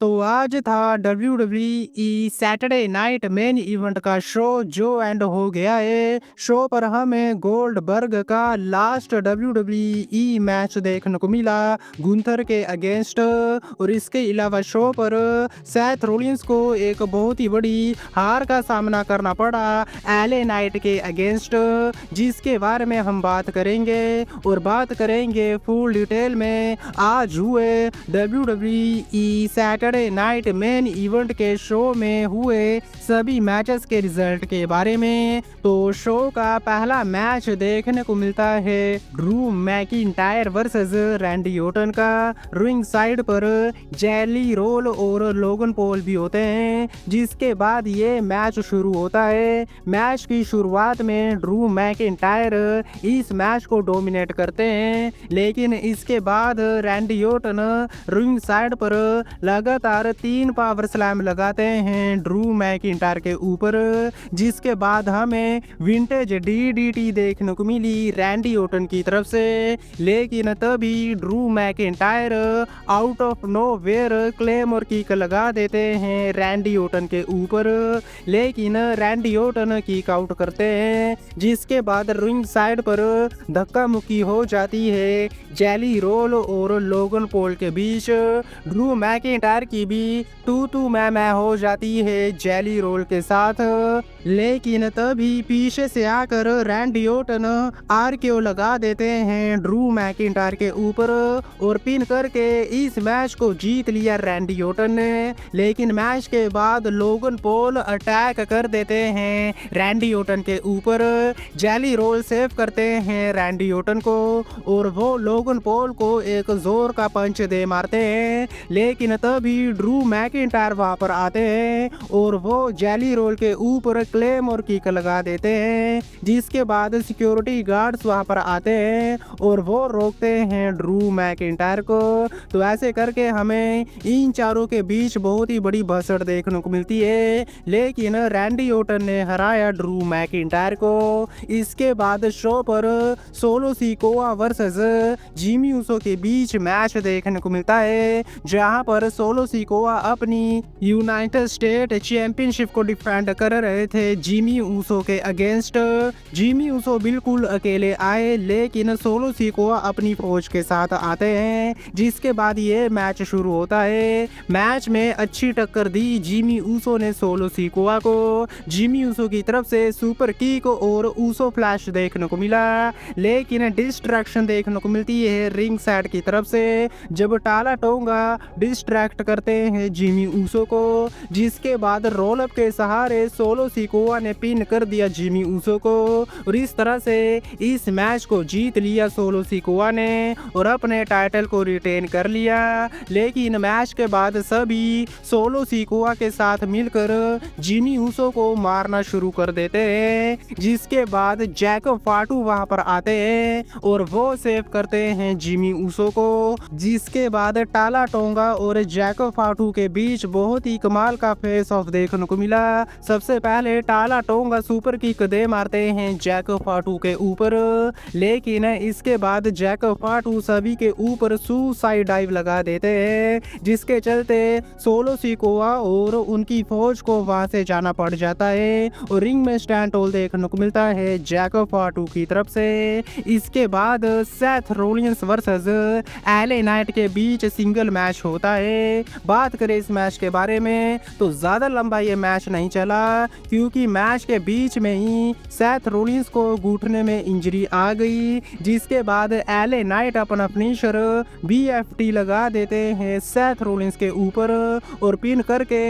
तो आज था WWE Saturday night main event का शो जो एंड हो गया है। शो पर हमें गोल्डबर्ग का लास्ट WWE मैच देखने को मिला गुंथर के अगेंस्ट, और इसके अलावा शो पर सेथ रोलिंस को एक बहुत ही बड़ी हार का सामना करना पड़ा एले नाइट के अगेंस्ट, जिसके बारे में हम बात करेंगे और बात करेंगे फुल डिटेल में आज हुए WWE Saturday night main event के शो में हुए सभी मैचेस के रिजल्ट के बारे में। तो शो का पहला मैच देखने को मिलता है Drew McIntyre versus Randy Orton का। रिंग साइड पर जेली रोल और लोगन पॉल भी होते हैं, जिसके बाद ये मैच शुरू होता है। मैच की शुरुआत में ड्रू मैकिंटायर इस मैच को डोमिनेट करते हैं, लेकिन इसके बाद रैंडी ऑर्टन रिंग साइड पर लगातार 3 पावर स्लैम लगाते हैं ड्रू मैकिंटायर के ऊपर, जिसके बाद हमें विंटेज DDT देखने को मिली रैंडी ऑर्टन की तरफ से। लेकिन तभी Drew McIntyre out of nowhere claymore kick लगा देते हैं रैंडी ऑर्टन के ऊपर, लेकिन रैंडी ऑर्टन किक आउट करते हैं, जिसके बाद रिंग साइड पर धक्का मुक्की हो जाती है जेली रोल और लोगन पॉल के बीच। ड्रू मैकिंटायर की भी तू मैं हो जाती है जेली रोल के साथ, लेकिन तभी पीछे से आकर रैंडी ऑर्टन RKO लगा देते हैं ड्रू मैकिंटायर के ऊपर और पिन करके इस मैच को जीत लिया रैंडी ऑर्टन ने। लेकिन मैच के बाद लोगन पॉल अटैक कर देते हैं रैंडी ऑर्टन के ऊपर, जेली रोल सेव करते हैं रैंडी ऑर्टन को और वो लोगन पॉल को एक जोर का पंच दे मारते हैं, लेकिन तभी ड्रू मैकिंटायर वहां पर आते हैं और वो जेली रोल के ऊपर क्लेम और किक लगा देते हैं, जिसके बाद सिक्योरिटी गार्ड्स वहां पर आते हैं और वो रोकते हैं ड्रू मैकिंटायर को। तो ऐसे करके हमें इन चारों के बीच बहुत ही बड़ी भसड़ देखने को मिलती है, लेकिन रैंडी ऑर्टन ने हराया ड्रू मैकिंटायर को। इसके बाद शो पर solo Sikoa versus Jimmy Uso के बीच मैच देखने को मिलता है, जहां पर सोलो सिकोआ अपनी यूनाइटेड स्टेट चैंपियनशिप को डिफेंड कर रहे थे जिमी ऊसो के अगेंस्ट। जिमी ऊसो बिल्कुल अकेले आए, लेकिन सोलो सिकोआ अपनी फौज के साथ आते हैं, जिसके बाद ये मैच शुरू होता है। मैच में अच्छी टक्कर दी जिमी ऊसो ने सोलो सिकोआ को। जिमी ऊसो की तरफ से सुपर किक और ऊसो फ्लैश देखने को मिला, लेकिन डिस्ट्रैक्शन देखने को मिलती है रिंग साइड की तरफ से जब टाला टोंगा डिस्ट्रैक्ट करते हैं जिमी ऊसो को, जिसके बाद रोल अप के सहारे सोलो सिकोआ ने पिन कर दिया जिमी ऊसो को और इस तरह से इस मैच को जीत लिया सोलो सिकोआ ने और अपने टाइटल को रिटेन कर लिया। लेकिन मैच के बाद सभी सोलो सिकोआ के साथ मिलकर जिमी ऊसो को मारना शुरू कर देते हैं, जिसके बाद जैको फाटू वहां पर आते हैं और वो सेव करते हैं जिमी ऊसो को, जिसके बाद टाला टोंगा और जैको फाटू के बीच बहुत ही कमाल का फेस ऑफ देखने को मिला। सबसे पहले टाला टोंगा सुपर किक दे मारते हैं जैको फाटू के ऊपर, लेकिन इसके बाद जैको फाटू सभी के ऊपर सुसाइड डाइव लगा देते हैं, जिसके चलते सोलो सिकोआ और उनकी फौज को वहां से जाना पड़ जाता है और रिंग में स्टैंड होल देखने को मिलता है जैको फाटू की तरफ से। इसके बाद Seth Rollins versus LA Knight के बीच सिंगल मैच होता है। बात करें इस मैच के बारे में तो ज्यादा लंबा ये मैच नहीं चला, क्योंकि मैच के बीच में ही सेथ रोलिंस को घुटने में इंजरी आ गई, जिसके बाद एले नाइट अपना फिनिशर BFT लगा देते हैं सेथ रोलिंस के ऊपर और पिन करके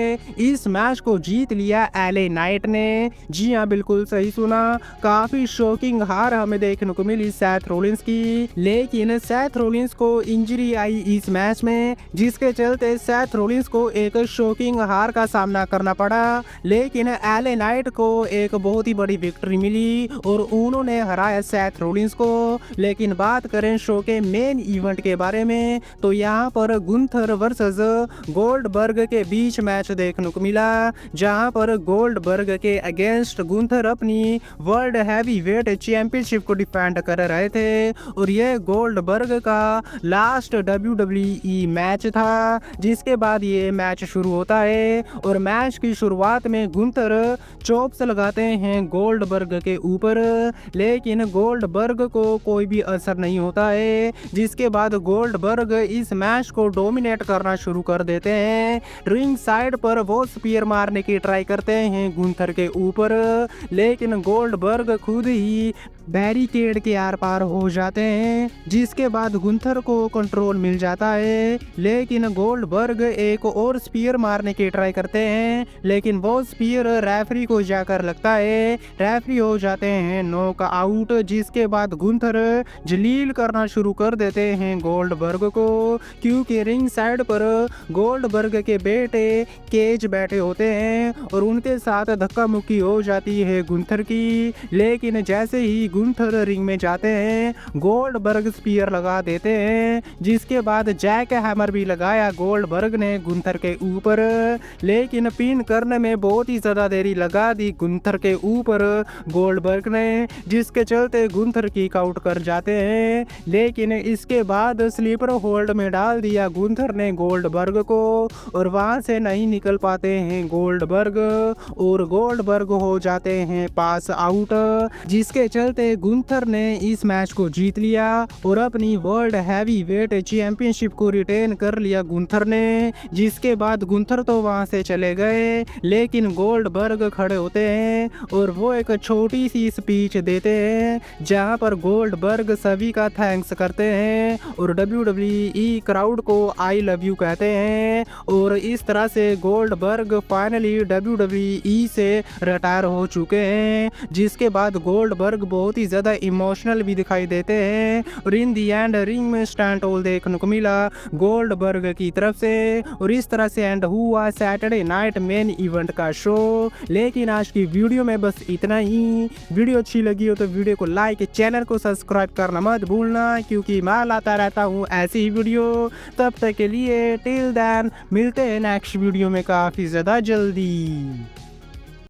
इस मैच को जीत लिया एले नाइट ने। जी हाँ, बिल्कुल सही सुना, काफी शॉकिंग हार हमें देखने को मिली सेथ रोलिंस की, लेकिन सेथ रोलिंस को इंजरी आई इस मैच में, जिसके चलते सेथ रोलिंस को एक शॉकिंग हार का सामना करना पड़ा, लेकिन एले नाइट को एक बहुत ही बड़ी विक्ट्री मिली और उन्होंने हराया सेथ रोलिंस को। लेकिन बात करें शो के मेन इवेंट के बारे में तो यहाँ पर गुंथर वर्सेस गोल्डबर्ग के बीच मैच देखने को मिला, जहाँ पर गोल्डबर्ग के अगेंस्ट गुंथर अपनी वर्ल्ड हैवीवेट चैंपियनशिप को डिफेंड कर रहे थे और यह गोल्डबर्ग का लास्ट WWE मैच था, जिस जिसके बाद ये मैच शुरू होता है और मैच की शुरुआत में गुंथर चॉप्स लगाते हैं गोल्डबर्ग के ऊपर, लेकिन गोल्डबर्ग को कोई भी असर नहीं होता है। जिसके बाद गोल्डबर्ग इस मैच को डोमिनेट करना शुरू कर देते हैं। रिंग साइड पर वो स्पीयर मारने की ट्राई करते हैं गुंथर के ऊपर, लेकिन गोल्डबर्ग खुद ही बैरिकेड के आर पार हो जाते हैं। जिसके बाद गुंथर को कंट्रोल मिल जाता है, लेकिन गोल्डबर्ग एक और स्पीयर मारने की ट्राई करते हैं, लेकिन वो स्पीयर रेफरी को जाकर लगता है। रेफरी हो जाते हैं नॉक आउट। जिसके बाद गुंथर जलील करना शुरू कर देते हैं गोल्डबर्ग को, क्योंकि रिंग साइड पर गोल्डबर्ग के बेटे केज बैठे होते हैं और उनके साथ धक्का मुक्की हो जाती है गुंथर की। लेकिन जैसे ही गुंथर रिंग में जाते हैं, गोल्डबर्ग स्पीयर लगा देते हैं। जिसके बाद जैक हैमर भी लगाया गोल्डबर्ग ने गुंथर के ऊपर, लेकिन पिन करने में बहुत ही ज्यादा देरी लगा दी गुंथर के ऊपर गोल्डबर्ग ने, जिसके चलते गुंथर किक आउट कर जाते हैं। लेकिन इसके बाद स्लीपर होल्ड में डाल दिया गुंथर ने गोल्डबर्ग को और वहां से नहीं निकल पाते हैं गोल्डबर्ग और गोल्डबर्ग हो जाते हैं पास आउट। जिसके चलते गुंथर ने इस मैच को जीत लिया और अपनी वर्ल्ड हैवी वेट चैंपियनशिप को रिटेन कर लिया गुंथर ने। जिसके बाद गुंथर तो वहां से चले गए, लेकिन गोल्डबर्ग खड़े होते हैं और वो एक छोटी सी स्पीच देते हैं जहां पर गोल्डबर्ग सभी का थैंक्स करते हैं और WWE क्राउड को आई लव यू कहते हैं। और इस तरह से गोल्डबर्ग फाइनली WWE से रिटायर हो चुके हैं। जिसके बाद गोल्डबर्ग बहुत ही ज़्यादा इमोशनल भी दिखाई देते हैं और इन दी एंड रिंग में स्टैंड होल देखने को मिला गोल्डबर्ग की तरफ से। और इस तरह से एंड हुआ सैटरडे नाइट मेन इवेंट का शो। लेकिन आज की वीडियो में बस इतना ही। वीडियो अच्छी लगी हो तो वीडियो को लाइक, चैनल को सब्सक्राइब करना मत भूलना, क्योंकि मैं लाता रहता हूँ ऐसी ही वीडियो। तब तक के लिए टिल देन मिलते हैं नेक्स्ट वीडियो में काफ़ी ज़्यादा जल्दी।